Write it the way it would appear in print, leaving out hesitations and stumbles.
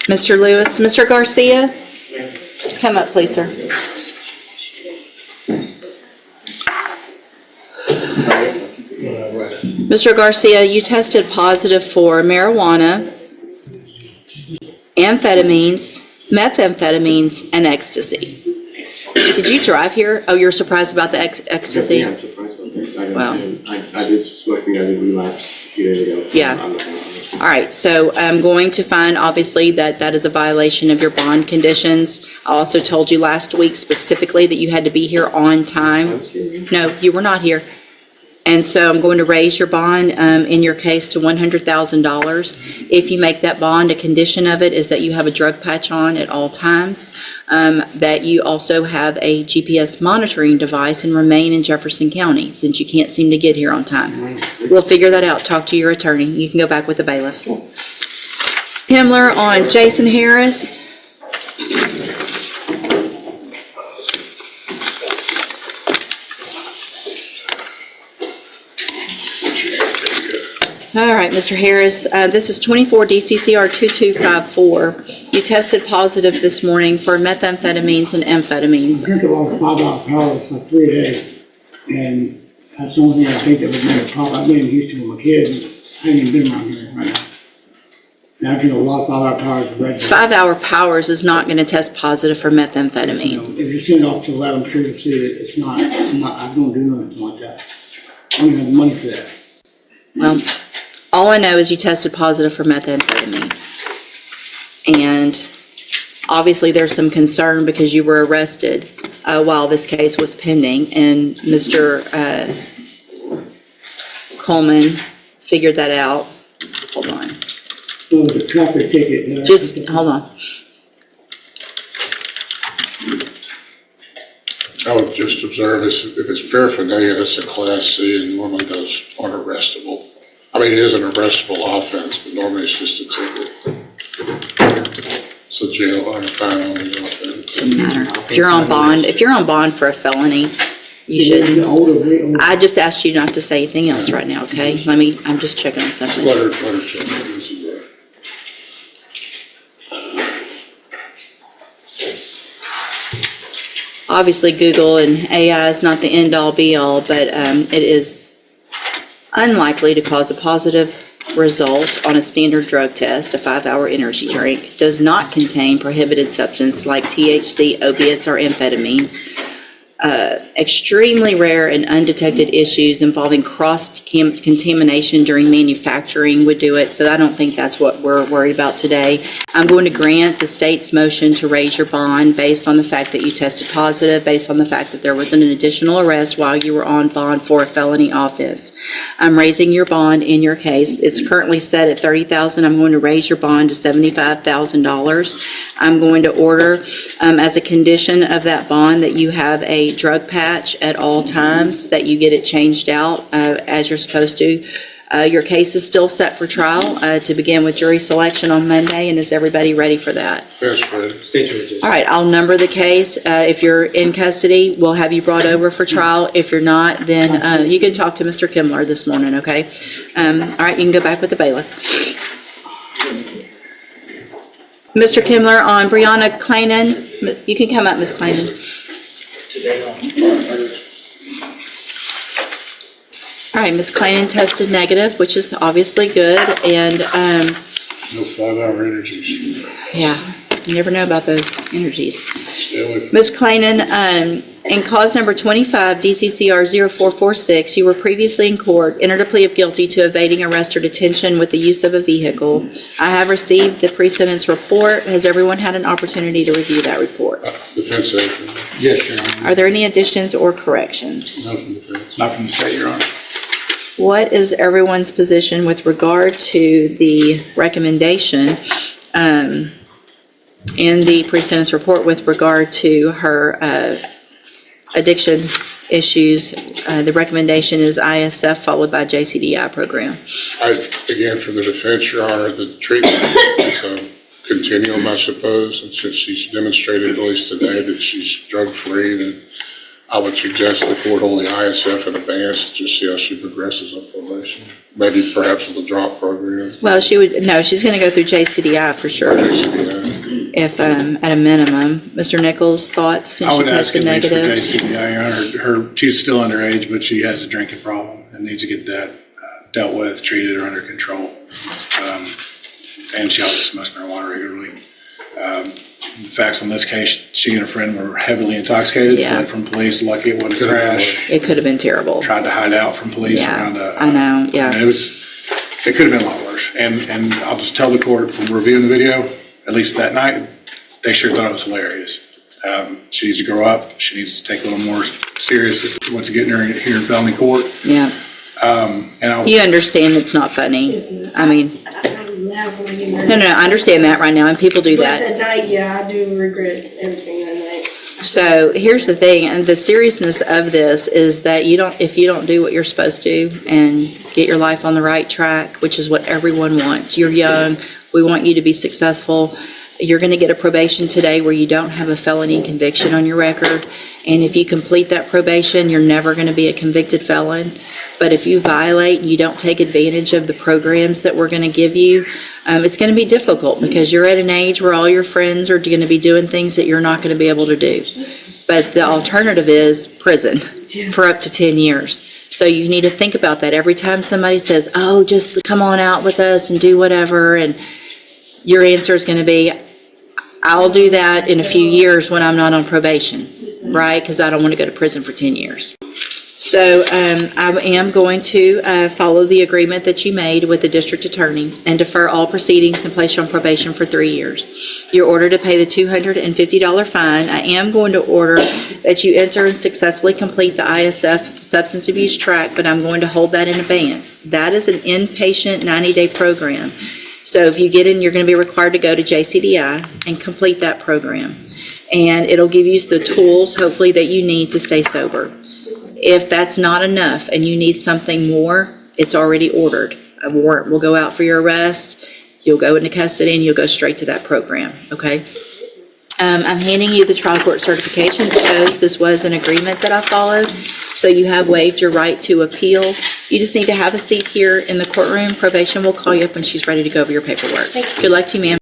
Mr. Lewis. Mr. Garcia, come up, please, sir. Mr. Garcia, you tested positive for marijuana, amphetamines, methamphetamines, and ecstasy. Did you drive here? Oh, you're surprised about the ecstasy? Yeah, I'm surprised about that. Wow. I did smoking. I did relapse a few days ago. Yeah. All right, so I'm going to find, obviously, that is a violation of your bond conditions. I also told you last week specifically that you had to be here on time. No, you were not here. And so I'm going to raise your bond in your case to $100,000. If you make that bond, a condition of it is that you have a drug patch on at all times, that you also have a GPS monitoring device and remain in Jefferson County since you can't seem to get here on time. We'll figure that out. Talk to your attorney. You can go back with the bailiff. Himmler on Jason Harris. All right, Mr. Harris, this is 24 DCCR 2254. You tested positive this morning for methamphetamines and amphetamines. I drink a lot of 5-hour powers for 3 days, and that's the only thing I think that would make a problem. I've been in Houston with my kids, and I ain't even been around here right now. And I drink a lot of 5-hour powers regularly. 5-hour powers is not going to test positive for methamphetamine. If you send it off to the lab, I'm sure you'll see that it's not, I don't do nothing like that. I don't even have the money for that. Well, all I know is you tested positive for methamphetamine. And obviously there's some concern because you were arrested while this case was pending. And Mr. Coleman figured that out. Hold on. So it was a traffic ticket. Just hold on. I would just observe if it's paraphernalia, that's a class C and normally those aren't arrestable. I mean, it is an arrestable offense, but normally it's just a ticket. So jail or fine on the offense. Doesn't matter. If you're on bond for a felony, you should. I just asked you not to say anything else right now, okay? I'm just checking on something. Let her check it. Obviously, Google and AI is not the end-all be-all, but it is unlikely to cause a positive result on a standard drug test. A 5-hour energy drink does not contain prohibited substance like THC, opiates, or amphetamines. Extremely rare and undetected issues involving cross-contamination during manufacturing would do it, so I don't think that's what we're worried about today. I'm going to grant the state's motion to raise your bond based on the fact that you tested positive, based on the fact that there was an additional arrest while you were on bond for a felony offense. I'm raising your bond in your case. It's currently set at $30,000. I'm going to raise your bond to $75,000. I'm going to order as a condition of that bond that you have a drug patch at all times, that you get it changed out as you're supposed to. Your case is still set for trial to begin with jury selection on Monday, and is everybody ready for that? Yes, Fred. All right, I'll number the case. If you're in custody, we'll have you brought over for trial. If you're not, then you can talk to Mr. Kimmler this morning, okay? All right, you can go back with the bailiff. Mr. Kimmler on Brianna Clanan. You can come up, Ms. Clanan. All right, Ms. Clanan tested negative, which is obviously good, and No 5-hour energies. yeah, you never know about those energies. Stay away from Ms. Clanan, in cause number 25, DCCR 0446, you were previously in court, entered a plea of guilty to evading arrest or detention with the use of a vehicle. I have received the pre-sentence report. Has everyone had an opportunity to review that report? defense agent. Yes, Your Honor. Are there any additions or corrections? No from defense. Not from the state, Your Honor. What is everyone's position with regard to the recommendation in the pre-sentence report with regard to her addiction issues? The recommendation is ISF followed by JCDI program. Again, from the defense, Your Honor, the treatment is a continuum, I suppose, and since she's demonstrated, at least today, that she's drug-free, then I would suggest the court hold the ISF in advance to just see how she progresses on probation. Maybe perhaps with a drop program. Well, she's gonna go through JCDI for sure, if, at a minimum. Mr. Nichols, thoughts, since I she would ask tested at least for negative? JCBI, Your Honor. She's still underage, but she has a drinking problem and needs to get that dealt with, treated, or under control. And she also smokes marijuana regularly. The facts on this case, she and her friend were heavily intoxicated, Yeah. fled from police, lucky it wasn't a crash, It could have been terrible. tried to hide out from police Yeah, around a. I know, yeah. and it could have been a lot worse. And I'll just tell the court from reviewing the video, at least that night, they sure thought it was hilarious. She needs to grow up. She needs to take a little more serious what's getting her here in felony court. Yeah. And I'll. You understand it's not funny. I mean, I'm never gonna get no, I understand that right now, and people do But that. that night, yeah, I do regret everything that night. So here's the thing, and the seriousness of this is that if you don't do what you're supposed to and get your life on the right track, which is what everyone wants. You're young, we want you to be successful. You're gonna get a probation today where you don't have a felony conviction on your record. And if you complete that probation, you're never gonna be a convicted felon. But if you violate and you don't take advantage of the programs that we're gonna give you, it's gonna be difficult because you're at an age where all your friends are gonna be doing things that you're not gonna be able to do. But the alternative is prison for up to 10 years. So you need to think about that every time somebody says, oh, just come on out with us and do whatever. And your answer is gonna be, I'll do that in a few years when I'm not on probation, right? Because I don't want to go to prison for 10 years. So I am going to follow the agreement that you made with the district attorney and defer all proceedings and place you on probation for 3 years. You're ordered to pay the $250 fine. I am going to order that you enter and successfully complete the ISF substance abuse track, but I'm going to hold that in abeyance. That is an inpatient 90-day program. So if you get in, you're going to be required to go to JCDI and complete that program. And it'll give you the tools, hopefully, that you need to stay sober. If that's not enough and you need something more, it's already ordered. A warrant will go out for your arrest. You'll go into custody and you'll go straight to that program, okay? I'm handing you the trial court certification that shows this was an agreement that I followed. So you have waived your right to appeal. You just need to have a seat here in the courtroom. Probation will call you up when she's ready to go over your paperwork. Good luck to you, ma'am.